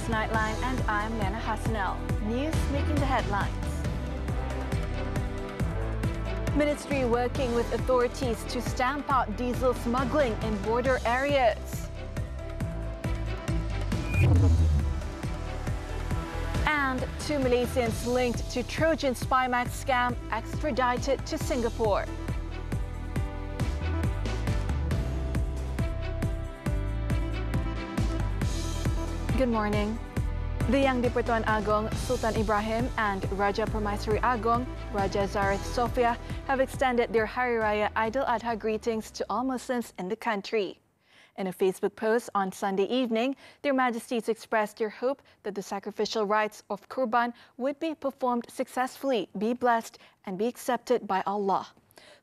Nightline and I'm Liyana Hassanel. News making the headlines. Ministry working with authorities to stamp out diesel smuggling in border areas. And 2 Malaysians linked to Trojan Spymax scam extradited to Singapore. Good morning. The Yang di-Pertuan Agong Sultan Ibrahim and Raja Permaisuri Agong Raja Zarith Sofia have extended their Hari Raya Idul Adha greetings to all Muslims in the country. In a Facebook post on Sunday evening, Their Majesties expressed their hope that the sacrificial rites of Kurban would be performed successfully, be blessed and be accepted by Allah.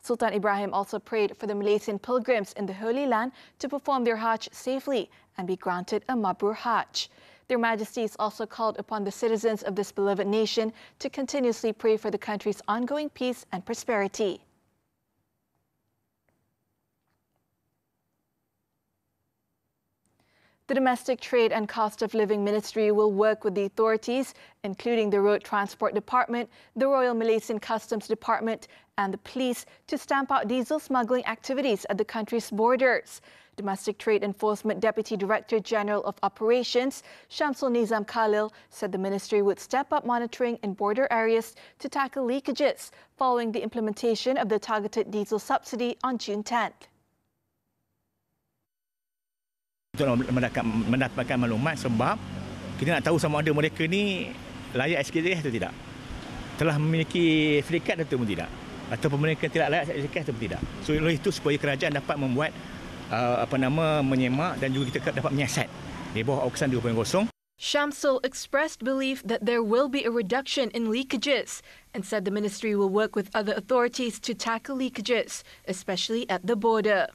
Sultan Ibrahim also prayed for the Malaysian pilgrims in the Holy Land to perform their Hajj safely and be granted a Mabrur Hajj. Their Majesties also called upon the citizens of this beloved nation to continuously pray for the country's ongoing peace and prosperity. The Domestic Trade and Cost of Living Ministry will work with the authorities, including the Road Transport Department, the Royal Malaysian Customs Department and the police, to stamp out diesel smuggling activities at the country's borders. Domestic Trade Enforcement Deputy Director General of Operations, Shamsul Nizam Khalil, said the ministry would step up monitoring in border areas to tackle leakages following the implementation of the targeted diesel subsidy on June 10th. Untuk mendapatkan maklumat sebab kita nak tahu sama ada mereka ni layak SKS atau tidak. Telah memiliki syarikat atau tidak. Ataupun mereka tidak layak SKS atau tidak. So oleh itu supaya kerajaan dapat membuat menyemak dan juga kita dapat menyiasat di bawah Aukusan 2.0. Shamsul expressed belief that there will be a reduction in leakages and said the ministry will work with other authorities to tackle leakages, especially at the border.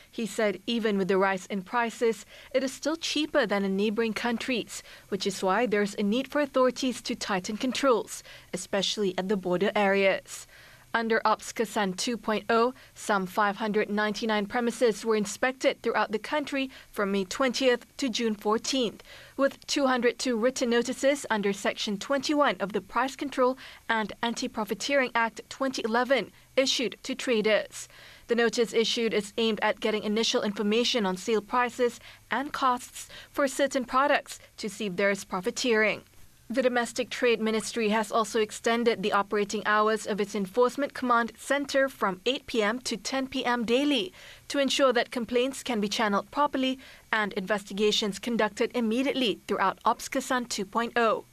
He said even with the rise in prices, it is still cheaper than in neighboring countries, which is why there's a need for authorities to tighten controls, especially at the border areas. Under Ops Kesan 2.0, some 599 premises were inspected throughout the country from May 20th to June 14th, with 202 written notices under Section 21 of the Price Control and Anti-Profiteering Act 2011 issued to traders. The notice issued is aimed at getting initial information on sale prices and costs for certain products to see if there is profiteering. The Domestic Trade Ministry has also extended the operating hours of its Enforcement Command Centre from 8 p.m. to 10 p.m. daily to ensure that complaints can be channeled properly and investigations conducted immediately throughout Ops Kesan 2.0.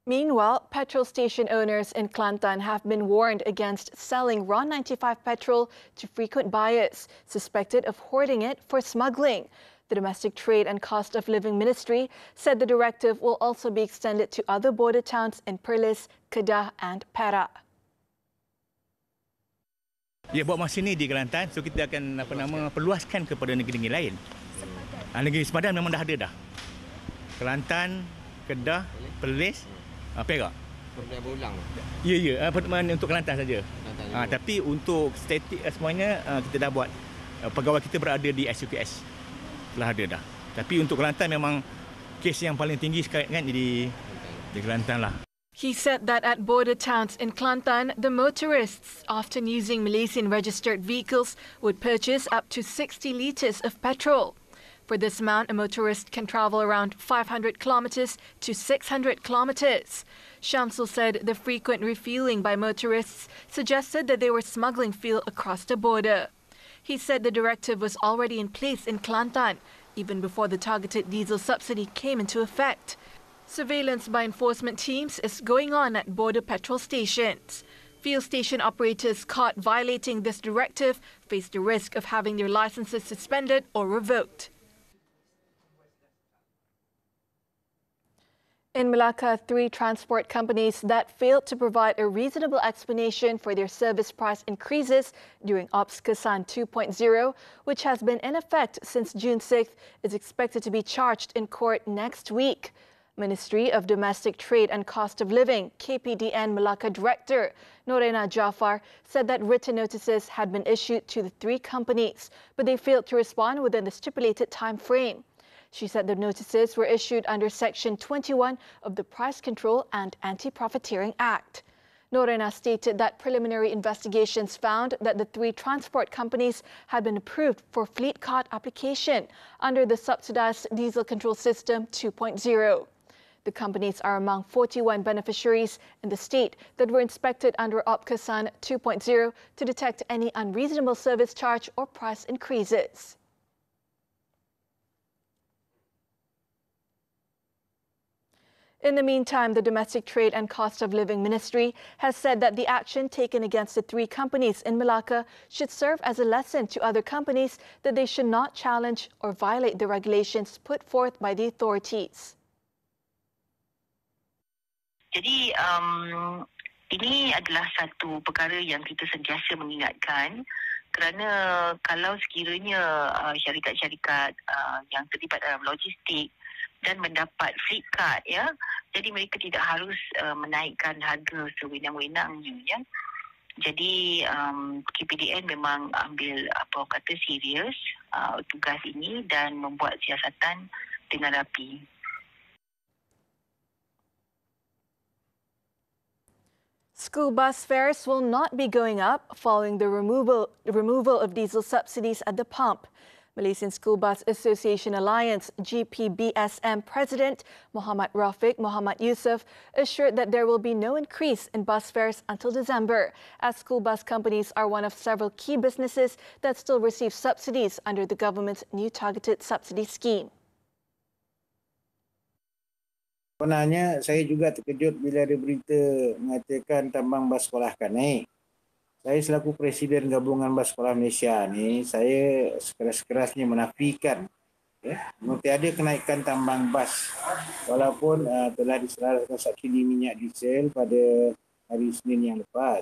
Meanwhile, petrol station owners in Kelantan have been warned against selling raw 95 petrol to frequent buyers suspected of hoarding it for smuggling. The Domestic Trade and Cost of Living Ministry said the directive will also be extended to other border towns in Perlis, Kedah and Perak. Ya, buat masa ini di Kelantan, so kita akan perluaskan kepada negeri-negeri lain. Negeri sepadan memang dah ada dah. Kelantan, Kedah, Perlis, Perak. Berulang. Ya, untuk Kelantan saja. Tapi untuk statik semuanya kita dah buat. Pegawai kita berada di SUKS. Telah ada dah. Tapi untuk Kelantan memang kes yang paling tinggi sekarang kan di Kelantan lah. He said that at border towns in Kelantan, the motorists, often using Malaysian registered vehicles, would purchase up to 60 litres of petrol. For this amount, a motorist can travel around 500 kilometres to 600 kilometres. Shamsul said the frequent refueling by motorists suggested that they were smuggling fuel across the border. He said the directive was already in place in Kelantan, even before the targeted diesel subsidy came into effect. Surveillance by enforcement teams is going on at border petrol stations. Fuel station operators caught violating this directive face the risk of having their licenses suspended or revoked. In Melaka, 3 transport companies that failed to provide a reasonable explanation for their service price increases during Ops Kesan 2.0, which has been in effect since June 6th, is expected to be charged in court next week. Ministry of Domestic Trade and Cost of Living, KPDN Melaka Director Norena Jafar said that written notices had been issued to the 3 companies, but they failed to respond within the stipulated time frame. She said the notices were issued under Section 21 of the Price Control and Anti-Profiteering Act. Norena stated that preliminary investigations found that the 3 transport companies had been approved for fleet card application under the Subsidized Diesel Control System 2.0. The companies are among 41 beneficiaries in the state that were inspected under OPCASAN 2.0 to detect any unreasonable service charge or price increases. In the meantime, the Domestic Trade and Cost of Living Ministry has said that the action taken against the 3 companies in Melaka should serve as a lesson to other companies that they should not challenge or violate the regulations put forth by the authorities. Jadi ini adalah satu perkara yang kita sentiasa mengingatkan kerana kalau sekiranya syarikat-syarikat yang terlibat dalam logistik dan mendapat fleet card, ya, jadi mereka tidak harus menaikkan harga sewenang-wenangnya, ya. Jadi KPDN memang ambil serius tugas ini dan membuat siasatan dengan rapi. School bus fares will not be going up following the removal of diesel subsidies at the pump. Malaysian School Bus Association Alliance GPBSM President Muhammad Rafiq Muhammad Yusof assured that there will be no increase in bus fares until December, as school bus companies are one of several key businesses that still receive subsidies under the government's new targeted subsidy scheme. Sebenarnya saya juga terkejut bila ada berita mengatakan tambang bas sekolah akan naik. Saya selaku Presiden Gabungan Bas Sekolah Malaysia ni, saya sekeras-kerasnya menafikan mungkin ada kenaikan tambang bas walaupun telah diserahkan subsidi minyak diesel pada hari Isnin yang lepas.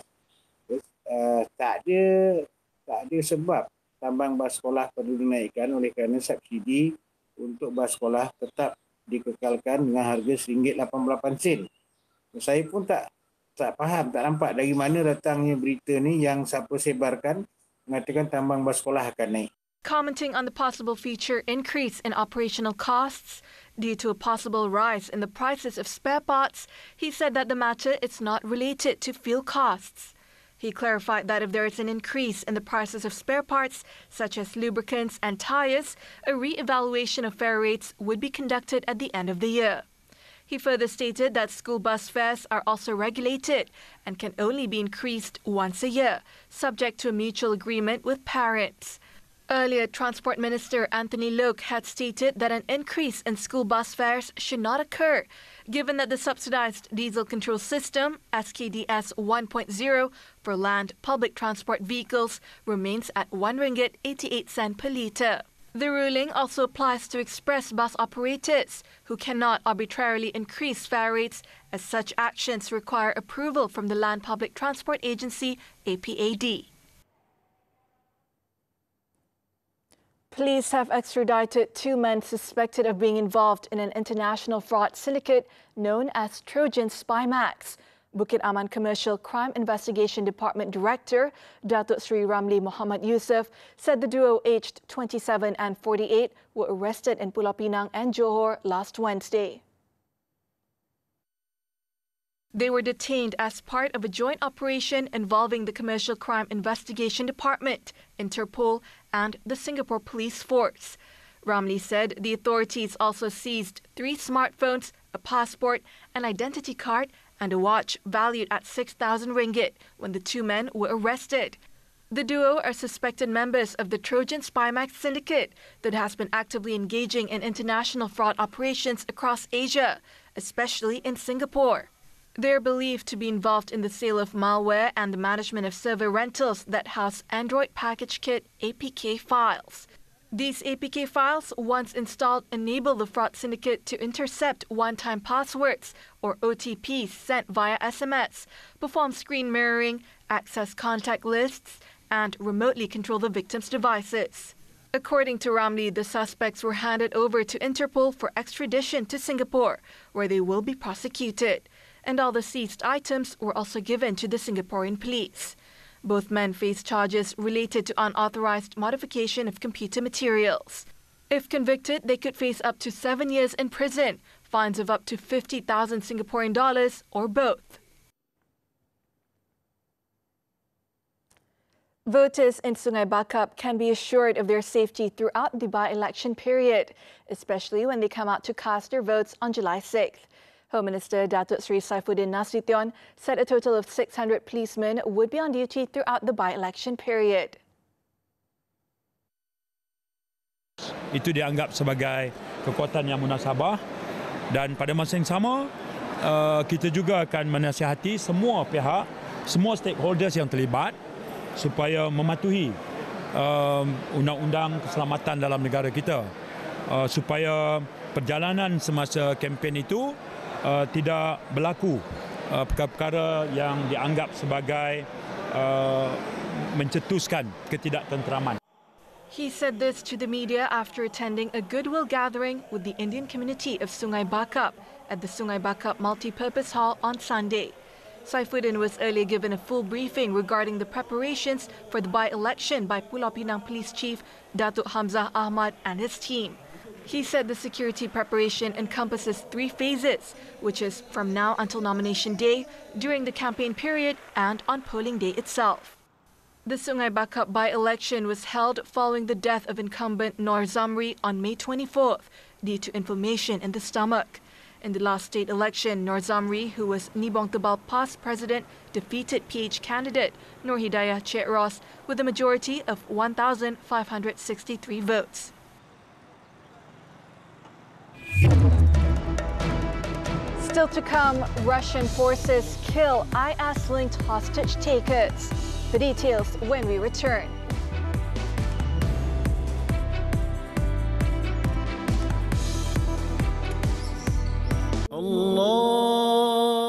Tak ada sebab tambang bas sekolah perlu dinaikkan oleh kerana subsidi untuk bas sekolah tetap dikekalkan dengan harga RM1.88. Saya pun tak faham, tak nampak dari mana datangnya berita ni yang siapa sebarkan mengatakan tambang bas sekolah akan naik. Commenting on the possible future increase in operational costs due to a possible rise in the prices of spare parts, he said that the matter is not related to fuel costs. He clarified that if there is an increase in the prices of spare parts, such as lubricants and tires, a re-evaluation of fare rates would be conducted at the end of the year. He further stated that school bus fares are also regulated and can only be increased once a year, subject to a mutual agreement with parents. Earlier, Transport Minister Anthony Loke had stated that an increase in school bus fares should not occur, given that the subsidized diesel control system, SKDS 1.0, for land public transport vehicles remains at RM1.88 per litre. The ruling also applies to express bus operators who cannot arbitrarily increase fare rates, as such actions require approval from the Land Public Transport Agency, APAD. Police have extradited 2 men suspected of being involved in an international fraud syndicate known as Trojan Spymax. Bukit Aman Commercial Crime Investigation Department Director Datuk Sri Ramli Muhammad Yusof said the duo aged 27 and 48 were arrested in Pulau Pinang and Johor last Wednesday. They were detained as part of a joint operation involving the Commercial Crime Investigation Department, Interpol, and the Singapore Police Force. Ramli said the authorities also seized 3 smartphones, a passport, an identity card, and a watch valued at 6,000 ringgit when the 2 men were arrested. The duo are suspected members of the Trojan Spymax syndicate that has been actively engaging in international fraud operations across Asia, especially in Singapore. They are believed to be involved in the sale of malware and the management of server rentals that house Android Package Kit APK files. These APK files, once installed, enable the fraud syndicate to intercept one-time passwords or OTPs sent via SMS, perform screen mirroring, access contact lists, and remotely control the victim's devices. According to Ramli, the suspects were handed over to Interpol for extradition to Singapore, where they will be prosecuted. And all the seized items were also given to the Singaporean police. Both men face charges related to unauthorized modification of computer materials. If convicted, they could face up to 7 years in prison, fines of up to 50,000 Singaporean dollars, or both. Voters in Sungai Bakap can be assured of their safety throughout the by-election period, especially when they come out to cast their votes on July 6th. Home Minister Datuk Seri Saifuddin Nasution said a total of 600 policemen would be on duty throughout the by-election period. Itu dianggap sebagai kekuatan yang munasabah dan pada masa yang sama kita juga akan menasihati semua pihak, semua stakeholders yang terlibat supaya mematuhi undang-undang keselamatan dalam negara kita supaya perjalanan semasa kempen itu tidak berlaku perkara-perkara yang dianggap sebagai mencetuskan ketidaktenteraman. He said this to the media after attending a goodwill gathering with the Indian community of Sungai Bakap at the Sungai Bakap Multipurpose Hall on Sunday. Saifuddin was earlier given a full briefing regarding the preparations for the by-election by Pulau Pinang Police Chief Datuk Hamzah Ahmad and his team. He said the security preparation encompasses 3 phases, which is from now until nomination day, during the campaign period, and on polling day itself. The Sungai Bakap by-election was held following the death of incumbent Nor Zamri on May 24th due to inflammation in the stomach. In the last state election, Nor Zamri, who was Nibong Tebal past president, defeated PH candidate Nur Hidayah Cik Ros with a majority of 1,563 votes. Still to come, Russian forces kill IS-linked hostage takers. The details when we return.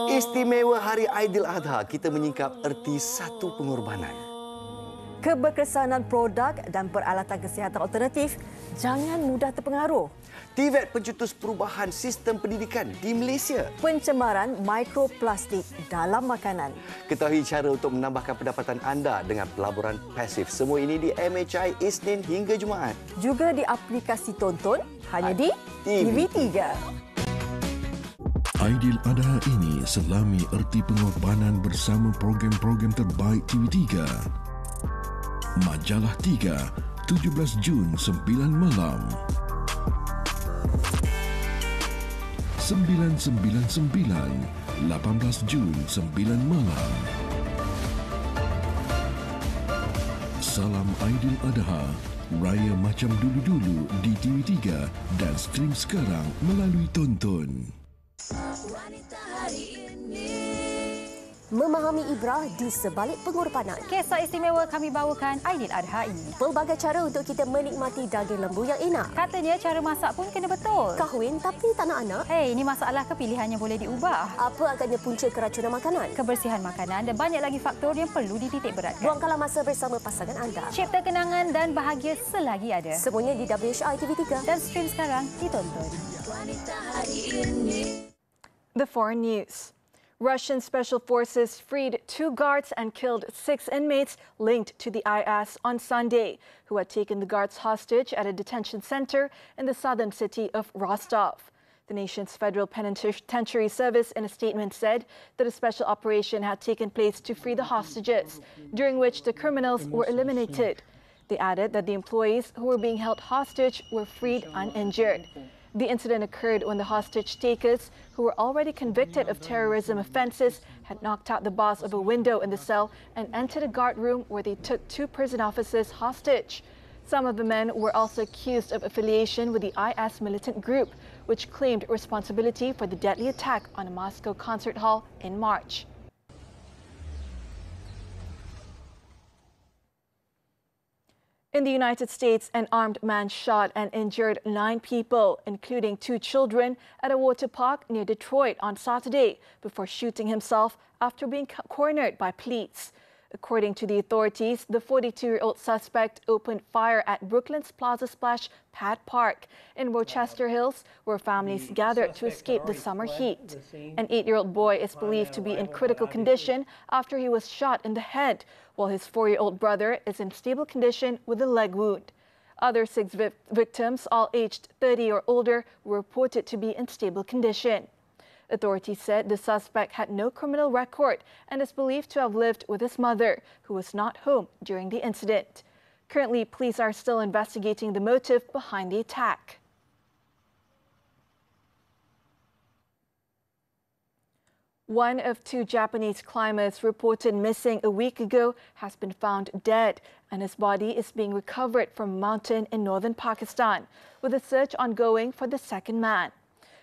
Istimewa Hari Aidiladha, kita menyingkap erti satu pengorbanan. Keberkesanan produk dan peralatan kesihatan alternatif jangan mudah terpengaruh. TVET pencetus perubahan sistem pendidikan di Malaysia. Pencemaran mikroplastik dalam makanan. Ketahui cara untuk menambahkan pendapatan anda dengan pelaburan pasif. Semua ini di MHI Isnin hingga Jumaat. Juga di aplikasi tonton hanya di TV3. Aidiladha ini selami erti pengorbanan bersama program-program terbaik TV3. Majalah 3, 17 Jun 9 malam. 999, 18 Jun 9 malam. Salam Aidiladha, raya macam dulu-dulu di TV3 dan stream sekarang melalui tonton. Wanita hari ini. Memahami ibrah di sebalik pengorbanan. Kisah istimewa kami bawakan Aidiladha ini. Pelbagai cara untuk kita menikmati daging lembu yang enak. Katanya cara masak pun kena betul. Kahwin tapi tak nak anak. Ini masalah kepilihannya boleh diubah. Apa agaknya punca keracunan makanan? Kebersihan makanan dan banyak lagi faktor yang perlu dititik beratkan. Buangkanlah masa bersama pasangan anda. Cipta kenangan dan bahagia selagi ada. Semuanya di WHI TV3. Dan stream sekarang ditonton. Wanita hari ini. The foreign news. Russian special forces freed 2 guards and killed 6 inmates linked to the IS on Sunday, who had taken the guards hostage at a detention center in the southern city of Rostov. The nation's Federal Penitentiary Service in a statement said that a special operation had taken place to free the hostages, during which the criminals were eliminated. They added that the employees who were being held hostage were freed uninjured. The incident occurred when the hostage takers, who were already convicted of terrorism offences, had knocked out the bars of a window in the cell and entered a guard room where they took 2 prison officers hostage. Some of the men were also accused of affiliation with the IS militant group, which claimed responsibility for the deadly attack on a Moscow concert hall in March. In the United States, an armed man shot and injured 9 people, including 2 children, at a water park near Detroit on Saturday before shooting himself after being cornered by police. According to the authorities, the 42-year-old suspect opened fire at Brooklyn's Plaza Splash Pad Park in Rochester Hills, where families gathered to escape the summer heat. An 8-year-old boy is believed to be in critical condition after he was shot in the head, while his 4-year-old brother is in stable condition with a leg wound. Other 6 victims, all aged 30 or older, were reported to be in stable condition. Authorities said the suspect had no criminal record and is believed to have lived with his mother, who was not home during the incident. Currently, police are still investigating the motive behind the attack. One of 2 Japanese climbers reported missing a week ago has been found dead, and his body is being recovered from a mountain in northern Pakistan, with a search ongoing for the second man.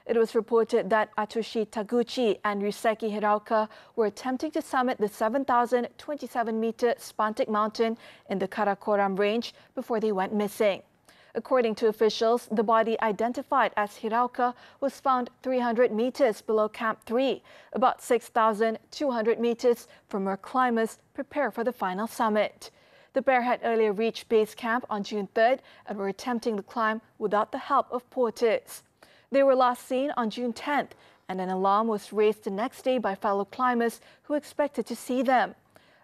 It was reported that Atsushi Taguchi and Ryuseki Hiraoka were attempting to summit the 7,027-meter Spantic Mountain in the Karakoram range before they went missing. According to officials, the body identified as Hiraoka was found 300 meters below Camp 3, about 6,200 meters from where climbers prepare for the final summit. The pair had earlier reached base camp on June 3rd and were attempting the climb without the help of porters. They were last seen on June 10th, and an alarm was raised the next day by fellow climbers who expected to see them.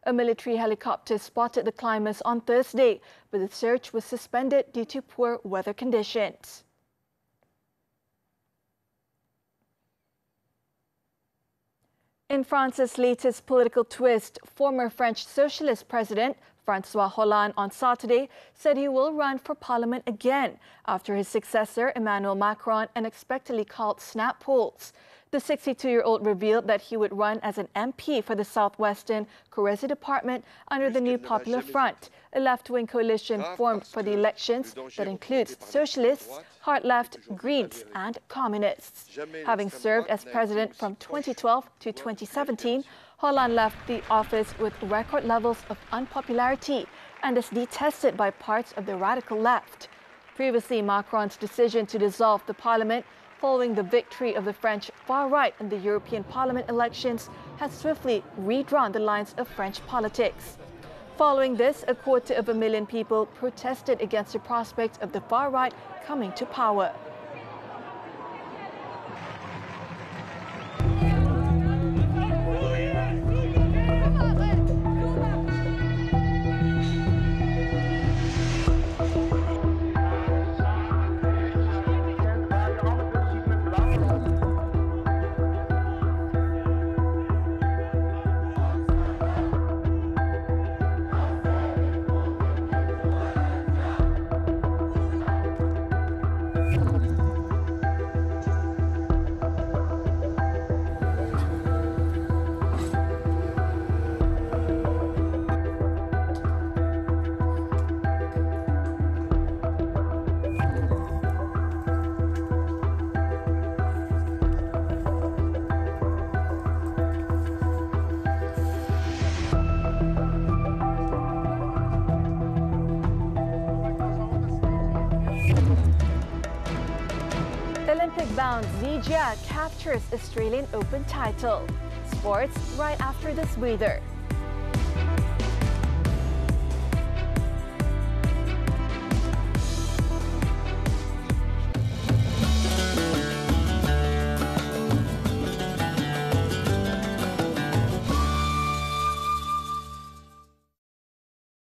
A military helicopter spotted the climbers on Thursday, but the search was suspended due to poor weather conditions. In France's latest political twist, former French Socialist President François Hollande on Saturday said he will run for parliament again after his successor Emmanuel Macron unexpectedly called snap polls. The 62-year-old revealed that he would run as an MP for the southwestern Corrèze department under the New Popular Front, a left-wing coalition formed for the elections that includes socialists, hard-left, Greens and communists. Having served as president from 2012 to 2017, Hollande left the office with record levels of unpopularity and is detested by parts of the radical left. Previously, Macron's decision to dissolve the parliament following the victory of the French far-right in the European Parliament elections has swiftly redrawn the lines of French politics. Following this, 250,000 people protested against the prospect of the far-right coming to power. Olympic-bound Zijia captures Australian Open title. Sports right after this breather.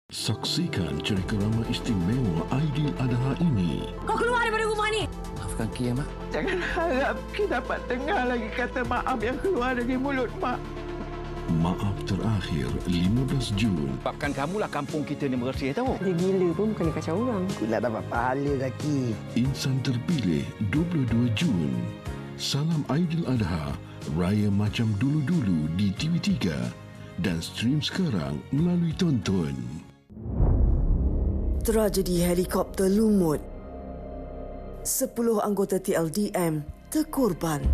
Saksikan cerita istimewa Aidiladha ini. Kau keluar daripada rumah ni! Maafkan Kia, Mak. Jangan harap Kia dapat dengar lagi kata maaf yang keluar dari mulut Mak. Maaf terakhir 15 Jun. Sebabkan kamulah kampung kita ni bersih tahu. Dia gila pun bukan kacau orang. Aku nak dapat pahala lagi. Insan terpilih 22 Jun. Salam Aidiladha, raya macam dulu-dulu di TV3 dan stream sekarang melalui Tonton. Tragedi helikopter lumut. 10 anggota TLDM terkorban.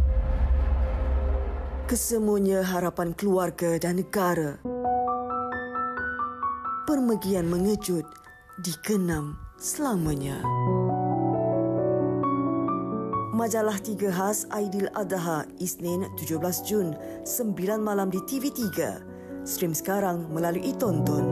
Kesemuanya harapan keluarga dan negara. Permergian mengejut dikenang selamanya. Majalah 3 khas Aidiladha Isnin 17 Jun 9 malam di TV3 Stream sekarang melalui Tonton.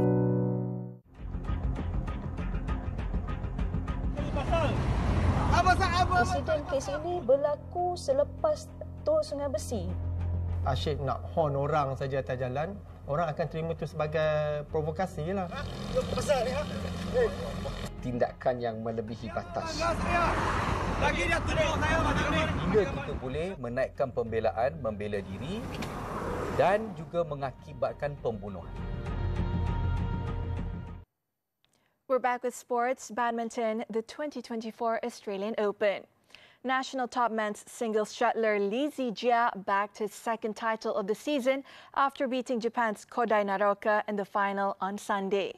Insiden kes ini berlaku selepas tol Sungai Besi. Asyik nak horn orang saja atas jalan, orang akan terima itu sebagai provokasi lah. Tindakan yang melebihi batas. Lagi dia tuduh saya macam ni. Hingga kita boleh menaikkan pembelaan, membela diri dan juga mengakibatkan pembunuhan. We're back with sports. Badminton, the 2024 Australian Open. National top men's singles shuttler Lee Zijia backed his second title of the season after beating Japan's Kodai Naraoka in the final on Sunday.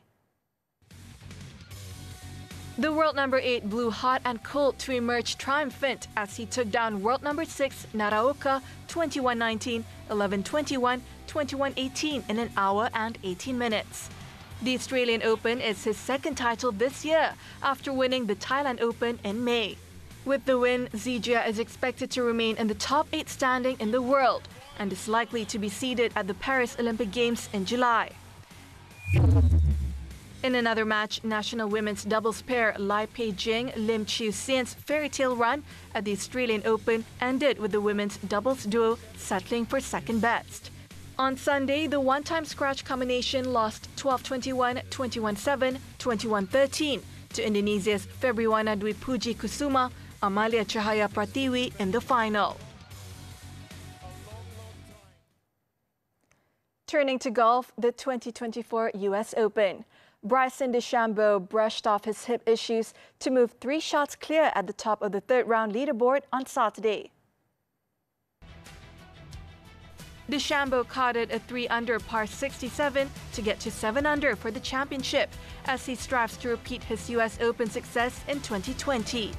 The world number 8 blew hot and cold to emerge triumphant as he took down world number 6 Naraoka 21-19, 11-21, 21-18 in an hour and 18 minutes. The Australian Open is his second title this year after winning the Thailand Open in May. With the win, Zijia is expected to remain in the top 8 standing in the world and is likely to be seeded at the Paris Olympic Games in July. In another match, national women's doubles pair Lai Pei-jing, Lim Chiu-sien's fairy tale run at the Australian Open ended with the women's doubles duo settling for second best. On Sunday, the one-time scratch combination lost 12-21, 21-7, 21-13 to Indonesia's Febriwana Dwi Puji Kusuma, Amalia Cahaya Pratiwi in the final. Turning to golf, the 2024 US Open. Bryson DeChambeau brushed off his hip issues to move 3 shots clear at the top of the third-round leaderboard on Saturday. DeChambeau caught it a 3-under par 67 to get to 7-under for the championship as he strives to repeat his US Open success in 2020.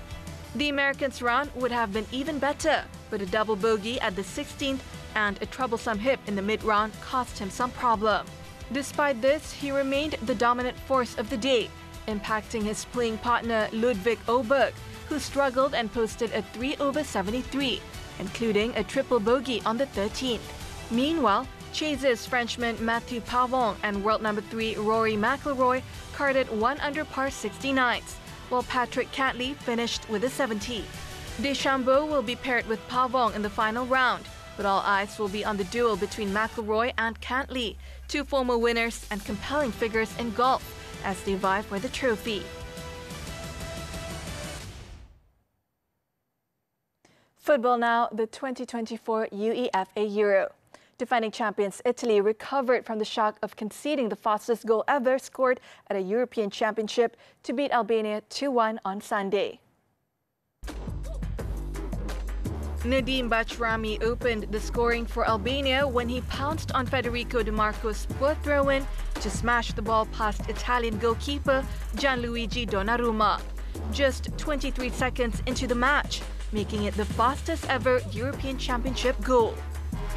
The American's round would have been even better, but a double bogey at the 16th and a troublesome hip in the mid-round caused him some problem. Despite this, he remained the dominant force of the day, impacting his playing partner Ludwig Åberg, who struggled and posted a 3/73, including a triple bogey on the 13th. Meanwhile, Chase's Frenchman Matthew Pavon and world number 3 Rory McIlroy carded 1-under par 69s, while Patrick Cantlay finished with a 70. DeChambeau will be paired with Pavon in the final round, but all eyes will be on the duel between McIlroy and Cantlay, 2 former winners and compelling figures in golf, as they vie for the trophy. Football now, the 2024 UEFA Euro. Defending champions Italy recovered from the shock of conceding the fastest goal ever scored at a European Championship to beat Albania 2-1 on Sunday. Nadim Bachrami opened the scoring for Albania when he pounced on Federico Di Marco's poor throw-in to smash the ball past Italian goalkeeper Gianluigi Donnarumma. Just 23 seconds into the match, making it the fastest ever European Championship goal.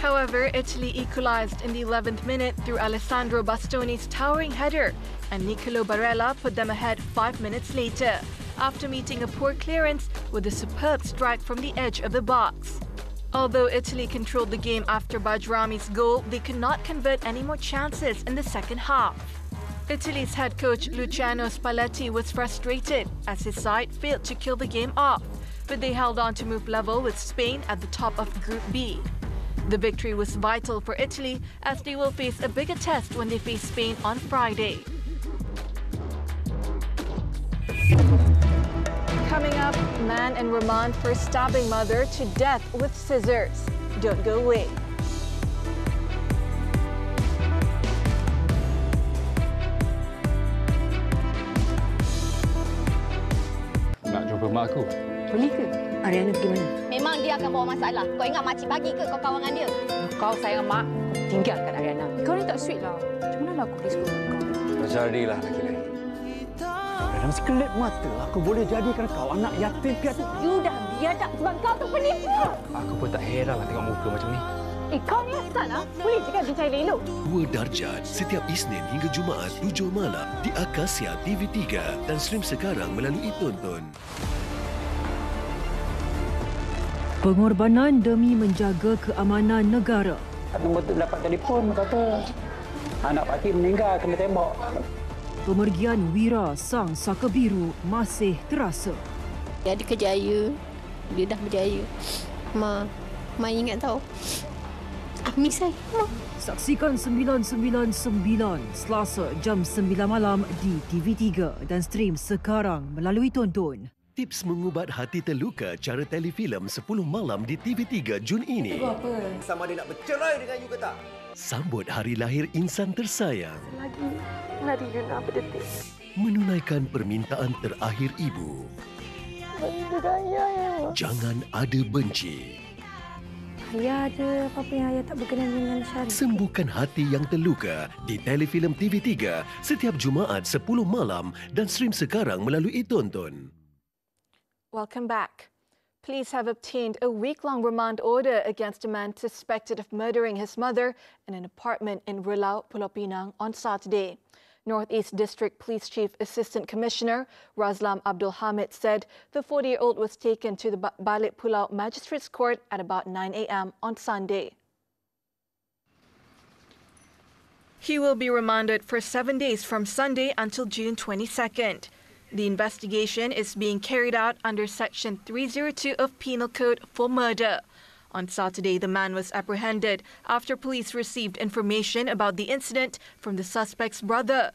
However, Italy equalized in the 11th minute through Alessandro Bastoni's towering header, and Nicolo Barella put them ahead 5 minutes later, after meeting a poor clearance with a superb strike from the edge of the box. Although Italy controlled the game after Bajrami's goal, they could not convert any more chances in the second half. Italy's head coach Luciano Spalletti was frustrated as his side failed to kill the game off, but they held on to move level with Spain at the top of Group B. The victory was vital for Italy as they will face a bigger test when they face Spain on Friday. Coming up, man in remand for stabbing mother to death with scissors. Don't go away. Nak jumpa mak aku? Boleh ke? Ariana pergi mana? Memang dia akan bawa masalah. Kau ingat makcik bagi ke kau kawan dengan dia? Kau sayang mak, tinggalkan Ariana. Kau ni tak sweet lah. Macam mana lah aku boleh suka kau? Mencarilah laki lain. Dalam sekelip mata, aku boleh jadikan kau anak yatim piatu. You dah biadab sebab kau tu penipu. Aku pun tak heran lah tengok muka macam ni. Kau ni asal lah. Boleh cakap bincang elok. 2 darjat setiap Isnin hingga Jumaat 7 malam di Akasia TV3 dan stream sekarang melalui Tonton. Pengorbanan demi menjaga keamanan negara. Nombor tu dapat telefon, kata Anak Pak Kim meninggal kena tembak. Pemergian Wira sang saka biru masih terasa. Dia kerjaya. Dia dah berjaya. Ma ingat tahu. Ami saya. Ma. Saksikan 999 Selasa jam 9 malam di TV3 dan stream sekarang melalui Tonton. Tips mengubat hati terluka cara telefilm 10 malam di TV3 Jun ini. Itu apa? Sama dia nak bercerai dengan you ke tak? Sambut hari lahir insan tersayang. Lagi Yuna berdetik. Menunaikan permintaan terakhir ibu. Jangan ada benci. Ayah ada apa-apa yang ayah tak berkenan dengan Syarif. Sembuhkan hati yang terluka di telefilm TV3 setiap Jumaat 10 malam dan stream sekarang melalui Tonton. Welcome back. Police have obtained a week-long remand order against a man suspected of murdering his mother in an apartment in Rilau, Pulau Pinang on Saturday. Northeast District Police Chief Assistant Commissioner Razlam Abdul Hamid said the 40-year-old was taken to the Balik Pulau Magistrates Court at about 9 a.m. on Sunday. He will be remanded for 7 days from Sunday until June 22nd. The investigation is being carried out under Section 302 of Penal Code for murder. On Saturday, the man was apprehended after police received information about the incident from the suspect's brother.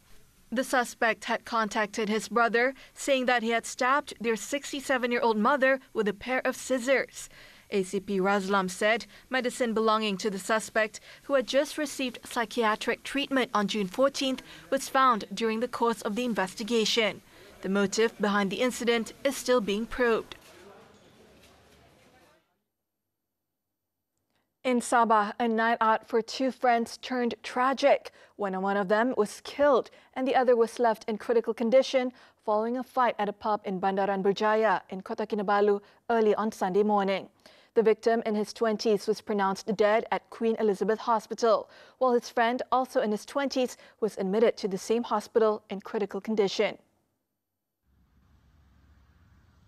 The suspect had contacted his brother, saying that he had stabbed their 67-year-old mother with a pair of scissors. ACP Razlam said medicine belonging to the suspect, who had just received psychiatric treatment on June 14th, was found during the course of the investigation. The motive behind the incident is still being probed. In Sabah, a night out for two friends turned tragic when one of them was killed and the other was left in critical condition following a fight at a pub in Bandaran Berjaya in Kota Kinabalu early on Sunday morning. The victim in his 20s was pronounced dead at Queen Elizabeth Hospital, while his friend, also in his 20s, was admitted to the same hospital in critical condition.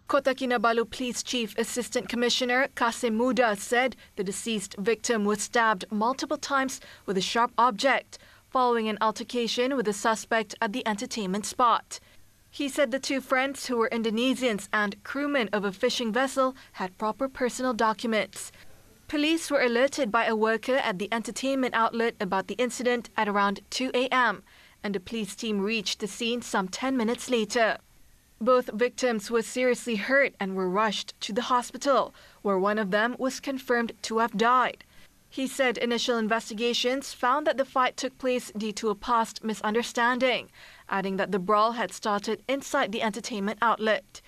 Kota Kinabalu Police Chief Assistant Commissioner Kasim Muda said the deceased victim was stabbed multiple times with a sharp object following an altercation with a suspect at the entertainment spot. He said the two friends, who were Indonesians and crewmen of a fishing vessel, had proper personal documents. Police were alerted by a worker at the entertainment outlet about the incident at around 2 a.m. and a police team reached the scene some 10 minutes later. Both victims were seriously hurt and were rushed to the hospital, where one of them was confirmed to have died. He said initial investigations found that the fight took place due to a past misunderstanding, adding that the brawl had started inside the entertainment outlet.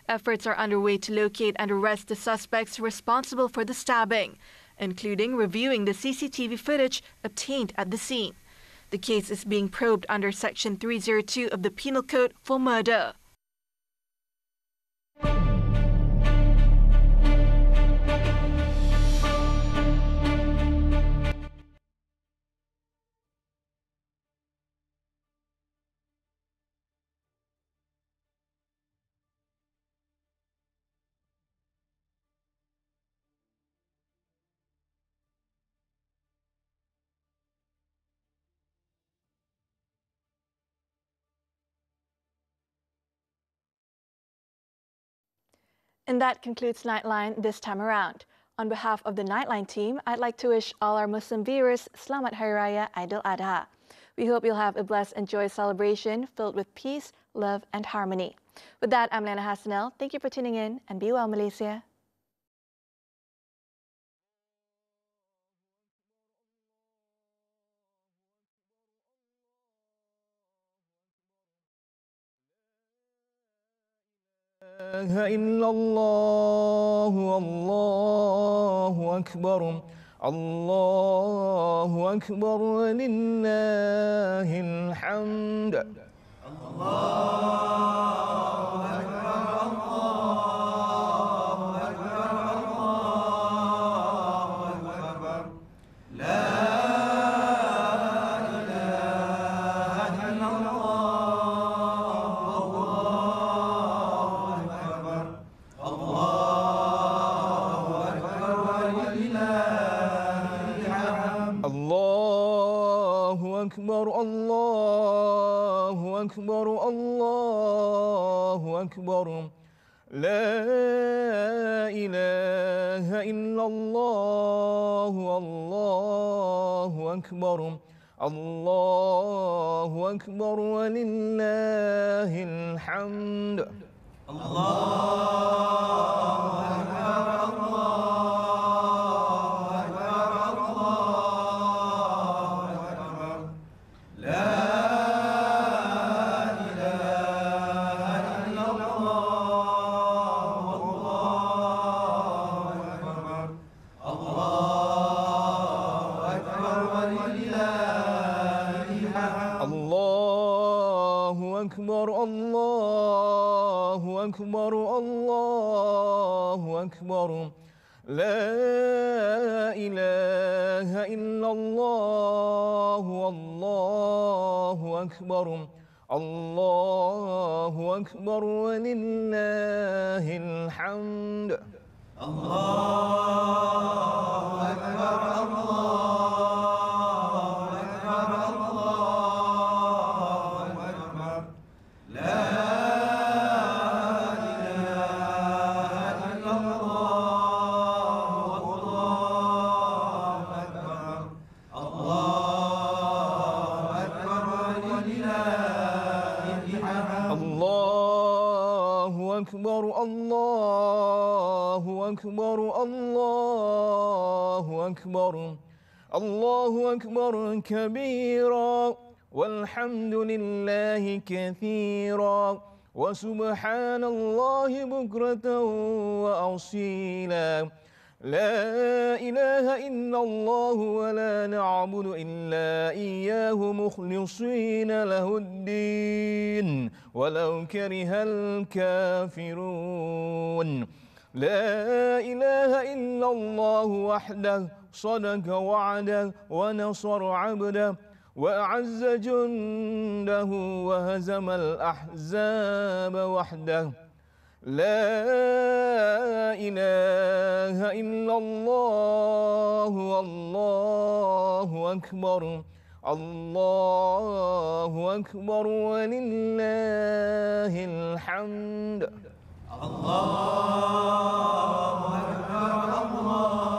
Efforts are underway to locate and arrest the suspects responsible for the stabbing, including reviewing the CCTV footage obtained at the scene. The case is being probed under Section 302 of the Penal Code for murder. And that concludes Nightline this time around. On behalf of the Nightline team, I'd like to wish all our Muslim viewers Selamat Hari Raya Aidil Adha. We hope you'll have a blessed and joyous celebration filled with peace, love, and harmony. With that, I'm Liyana Hassanel. Thank you for tuning in, and be well, Malaysia. إلا الله والله أكبر الله أكبر ولله الحمد الله أكبر أكبر الله أكبر لا إله إلا الله الله أكبر الله أكبر ولله الحمد أكبر الله أكبر الله أكبر لا إله إلا الله والله أكبر الله أكبر ولله الحمد أكبر الله أكبر الله أكبر الله أكبر كبيرا والحمد لله كثيرا وسبحان الله بكرة وأصيلا لا إله إلا الله ولا نعبد إلا إياه مخلصين له الدين ولو كره الكافرون لا إله إلا الله وحده صدق وعده ونصر عبده وأعز جنده وهزم الأحزاب وحده لا إله إلا الله والله أكبر الله أكبر ولله الحمد